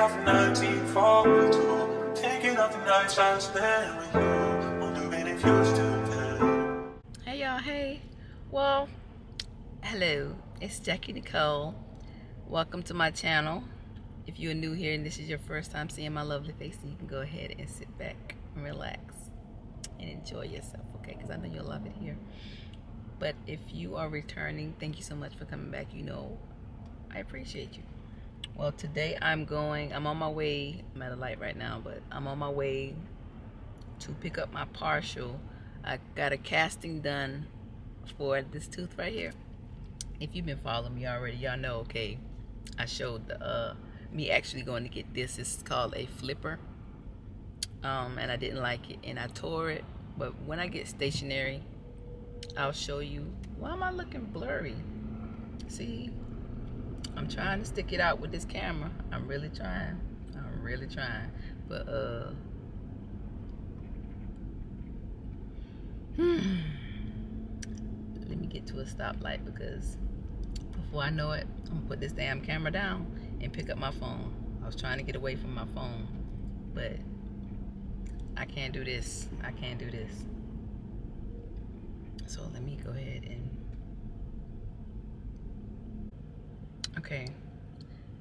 off 1942, taking off the nights I spent with you, wondering if you're still there. Hey y'all, hey. Well, hello, it's Jackie Nicole. Welcome to my channel. If you're new here and this is your first time seeing my lovely face, then you can go ahead and sit back and relax and enjoy yourself, okay? Because I know you'll love it here. But if you are returning, thank you so much for coming back. You know, I appreciate you. Well, today I'm on my way. I'm at a light right now, but I'm on my way to pick up my partial. I got a casting done for this tooth right here. If you've been following me already, y'all know, okay, I showed the me actually going to get this. It's called a flipper, and I didn't like it and I tore it. But when I get stationary, I'll show you. Why am I looking blurry? See, I'm trying to stick it out with this camera. I'm really trying, but let me get to a stoplight, because before I know it, I'm gonna put this damn camera down and pick up my phone. I was trying to get away from my phone, but I can't do this. I can't do this. So let me go ahead and, okay.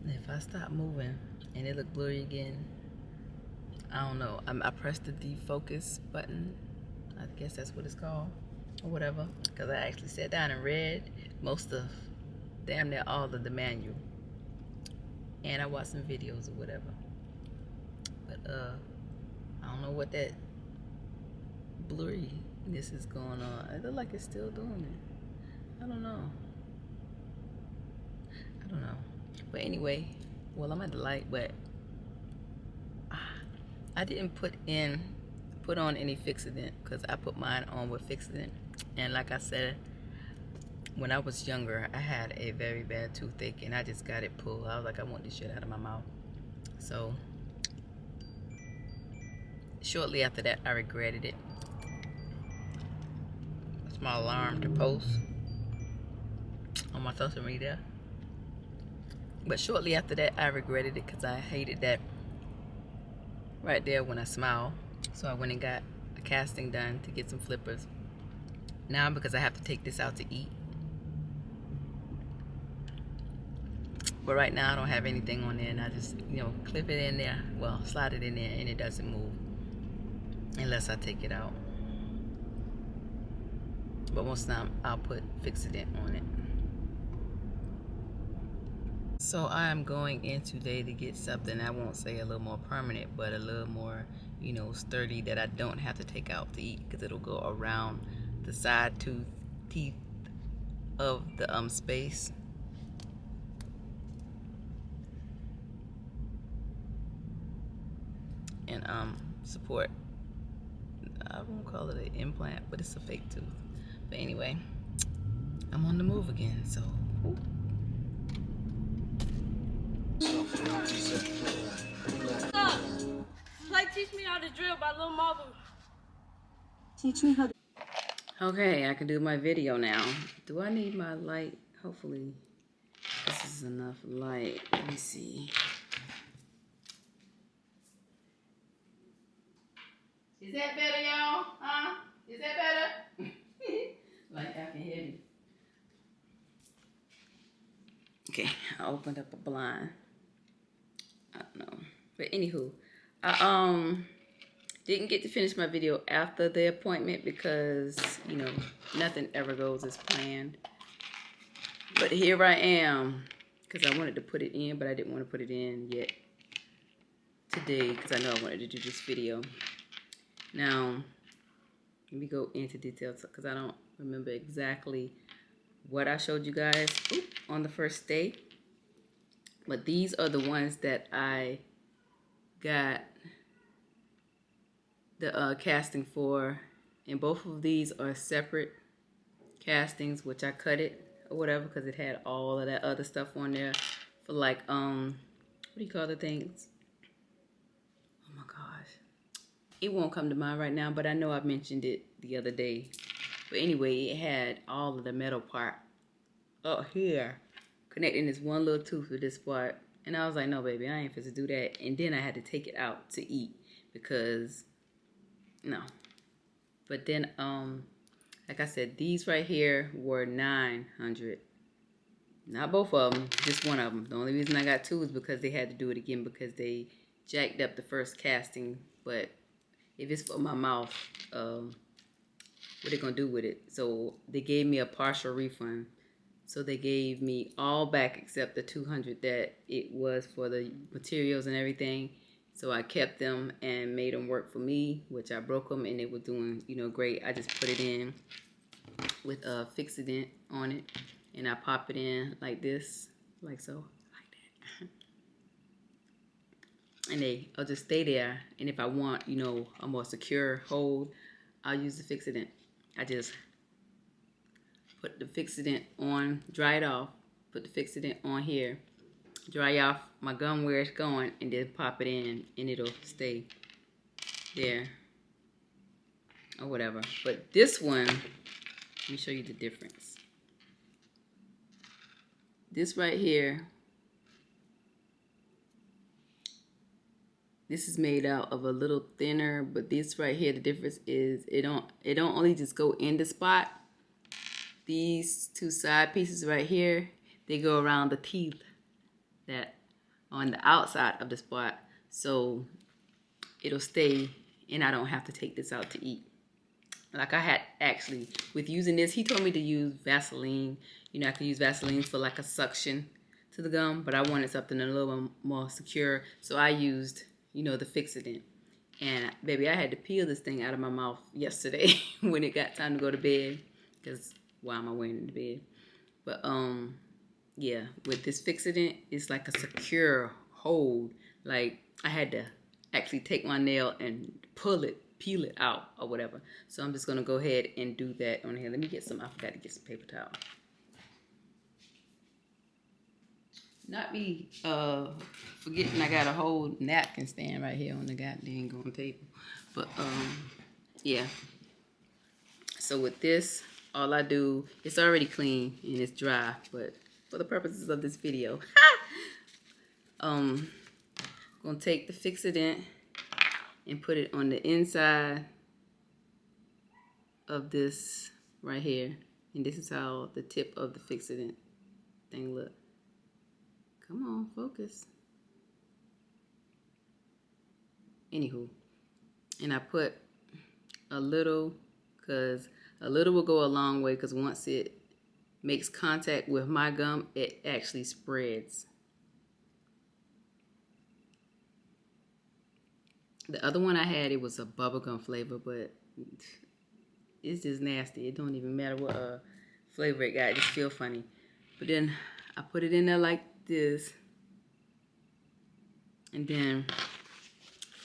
If I stop moving and it look blurry again, I don't know. I pressed the defocus button. I guess that's what it's called, or whatever, because I actually sat down and read most of, damn near all of the manual, and I watched some videos or whatever. But I don't know what that blurriness is going on. It look like it's still doing it. I don't know. But anyway, well, I'm at the light, but I didn't put on any fixative, because I put mine on with fixative. And like I said, when I was younger, I had a very bad toothache and I just got it pulled. I was like, I want this shit out of my mouth. So shortly after that, I regretted it. That's my alarm to post on my social media. But shortly after that, I regretted it, because I hated that right there when I smile. So I went and got a casting done to get some flippers. Now, because I have to take this out to eat, but right now I don't have anything on there, and I just, you know, clip it in there, well, slide it in there, and it doesn't move unless I take it out. But most time I'll put Fixodent on it. So I am going in today to get something, I won't say a little more permanent, but a little more, you know, sturdy, that I don't have to take out to eat, because it'll go around the side teeth of the space. And support, I won't call it an implant, but it's a fake tooth. But anyway, I'm on the move again, so ooh. Like, teach me how to drill by Lil Marvel. Teach me how to. Okay, I can do my video now. Do I need my light? Hopefully this is enough light. Let me see. Is that better, y'all? Huh? Is that better? Like, I can hear me. Okay, I opened up a blind. I don't know. But anywho, I didn't get to finish my video after the appointment, because, you know, nothing ever goes as planned. But here I am, because I wanted to put it in, but I didn't want to put it in yet today, because I know I wanted to do this video. Now, let me go into details, because I don't remember exactly what I showed you guys on the first day. But these are the ones that I got the casting for, and both of these are separate castings, which I cut it or whatever, because it had all of that other stuff on there for, like, what do you call the things? Oh my gosh, it won't come to mind right now, but I know I mentioned it the other day. But anyway, it had all of the metal part up here connecting this one little tooth with this part, And I was like, no, baby, I ain't fit to do that. And then I had to take it out to eat because, no. But then, like I said, these right here were $900. Not both of them, just one of them. The only reason I got two is because they had to do it again because they jacked up the first casting. But if it's for my mouth, what they gonna do with it? So they gave me a partial refund. So they gave me all back except the $200 that it was for the materials and everything. So I kept them and made them work for me, which I broke them and it was doing, you know, great. I just put it in with a fix-it-dent on it, and I pop it in like this, like so, like that. And I'll just stay there. And if I want, you know, a more secure hold, I'll use the fix-it-dent. I just put the fix-it-dent on, dry it off, put the fix-it-dent on here, dry off my gum where it's going, and then pop it in, and it'll stay there or whatever. But this one, let me show you the difference. This right here, this is made out of a little thinner, but this right here, the difference is it don't only just go in the spot. These two side pieces right here, they go around the teeth that on the outside of the spot, so it'll stay, and I don't have to take this out to eat. Like I had actually, with using this, he told me to use Vaseline. You know, I could use Vaseline for like a suction to the gum, but I wanted something a little more secure, so I used, you know, the fix-it-dent. And baby, I had to peel this thing out of my mouth yesterday when it got time to go to bed, because why am I wearing it in the bed? But yeah, with this fix-it-dent, it's like a secure hold. Like I had to actually take my nail and peel it out or whatever. So I'm just gonna go ahead and do that on here. Let me get some, I forgot to get some paper towel. Not me forgetting I got a whole napkin stand right here on the goddamn going table. But yeah. So with this, all I do, it's already clean and it's dry, but for the purposes of this video, I'm gonna take the fix-it-dent and put it on the inside of this right here. And this is how the tip of the fix-it-dent thing look. Come on, focus. Anywho, and I put a little, because a little will go a long way, because once it makes contact with my gum, it actually spreads. The other one I had, it was a bubblegum flavor, but it's just nasty. It don't even matter what flavor it got. It just feel funny. But then I put it in there like this, and then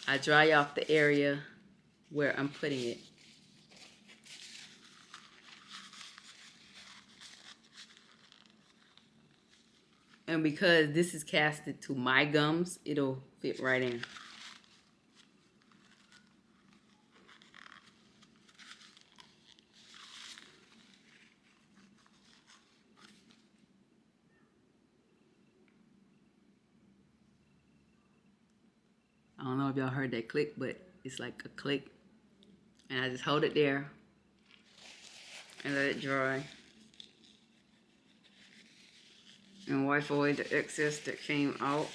I dry off the area where I'm putting it. And because this is casted to my gums, it'll fit right in. I don't know if y'all heard that click, but it's like a click. And I just hold it there and let it dry. And wipe away the excess that came out.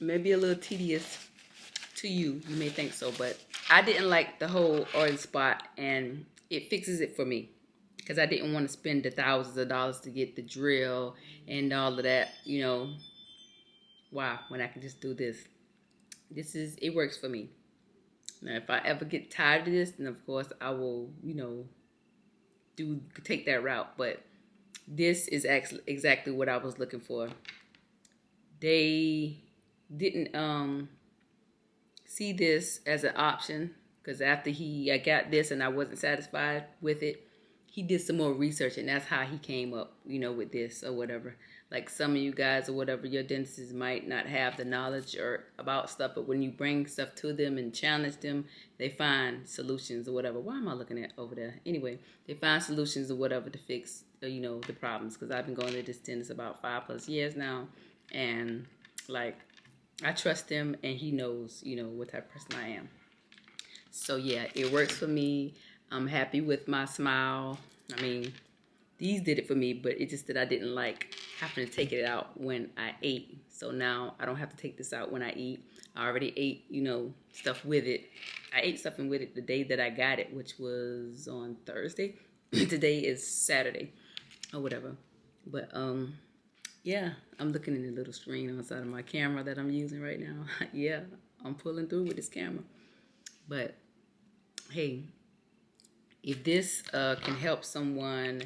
Maybe a little tedious to you, you may think so, but I didn't like the whole oil spot, and it fixes it for me. Because I didn't want to spend the thousands of dollars to get the drill and all of that, you know. Wow, when I can just do this. It works for me. Now, if I ever get tired of this, then of course I will, you know, take that route. But this is actually exactly what I was looking for. They didn't see this as an option, because after I got this and I wasn't satisfied with it, he did some more research, and that's how he came up, you know, with this or whatever. like some of you guys or whatever, your dentists might not have the knowledge or about stuff, but when you bring stuff to them and challenge them, they find solutions or whatever. Why am I looking at over there? Anyway, they find solutions or whatever to fix, you know, the problems. Because I've been going to this dentist about 5+ years now, and like I trust him, and he knows, you know, what type of person I am. So yeah, it works for me. I'm happy with my smile. I mean, these did it for me, but it's just that I didn't like having to take it out when I ate. So now I don't have to take this out when I eat. I already ate, you know, stuff with it. I ate something with it the day that I got it, which was on Thursday. Today is Saturday or whatever. But yeah, I'm looking in the little screen on the side of my camera that I'm using right now. Yeah, I'm pulling through with this camera. But hey, if this can help someone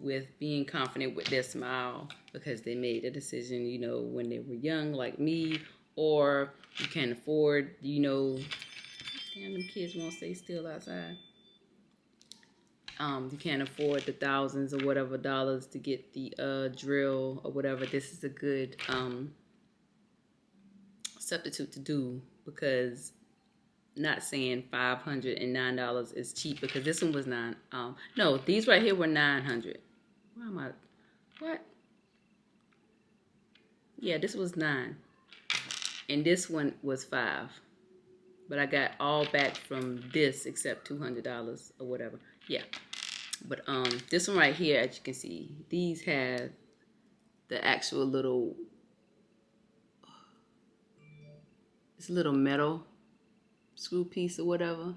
with being confident with their smile because they made a decision, you know, when they were young like me, or you can't afford, you know, damn, them kids won't stay still outside. You can't afford the thousands or whatever dollars to get the drill or whatever. This is a good substitute to do, because not saying $509 is cheap, because this one was no, these right here were $900. Where am I? What? Yeah, this was $9, and this one was $5. But I got all back from this except $200 or whatever. Yeah, but this one right here, as you can see, these have the actual little, it's a little metal screw piece or whatever.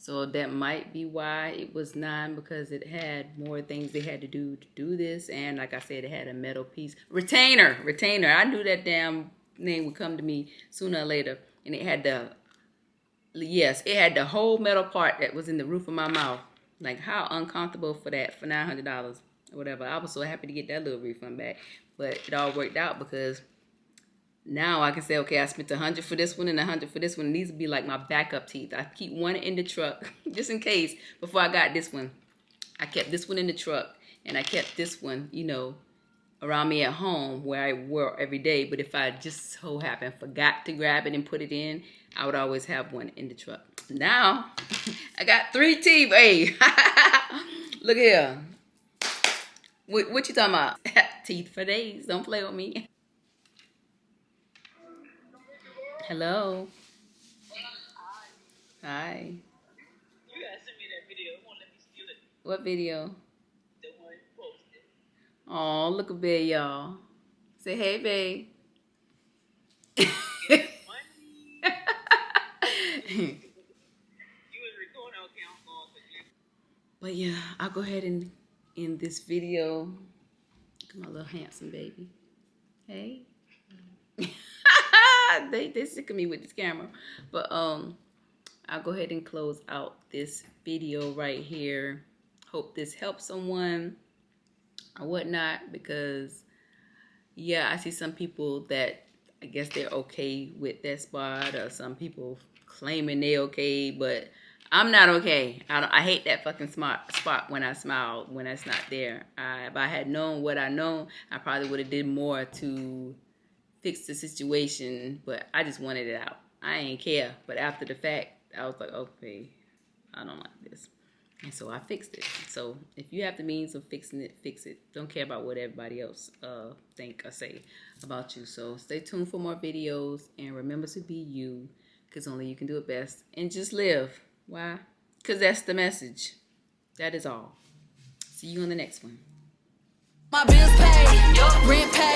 So that might be why it was $9, because it had more things they had to do this. And like I said, it had a metal piece. Retainer. I knew that damn name would come to me sooner or later. And it had it had the whole metal part that was in the roof of my mouth. Like, how uncomfortable for that, for $900 or whatever. I was so happy to get that little refund back. But it all worked out, because now I can say, okay, I spent $100 for this one and $100 for this one. And these would be like my backup teeth. I keep one in the truck just in case. Before I got this one, I kept this one in the truck, and I kept this one, you know, around me at home where I wear every day. But if I just so happen forgot to grab it and put it in, I would always have one in the truck. Now I got 3 teeth. Hey, look here. What you talking about? Teeth for days. Don't play with me. Hello. Hi. You gotta send me that video. It won't let me steal it. What video? The one you posted. Oh, look at babe, y'all. Say hey, babe. You was recording, okay, I'm going to you. But yeah, I'll go ahead and end this video. Look at my little handsome baby. Hey. They sick of me with this camera. But I'll go ahead and close out this video right here. Hope this helps someone or whatnot, because yeah, I see some people that I guess they're okay with that spot, or some people claiming they okay, but I'm not okay. I hate that fucking spot when I smile, when it's not there. If I had known what I know, I probably would have did more to fix the situation, but I just wanted it out. I ain't care. But after the fact, I was like, okay, I don't like this. And so I fixed it. So if you have the means of fixing it, fix it. Don't care about what everybody else think or say about you. So stay tuned for more videos, and remember to be you, because only you can do it best. And just live. Why? Because that's the message. That is all. See you on the next one. My bills paid, rent paid.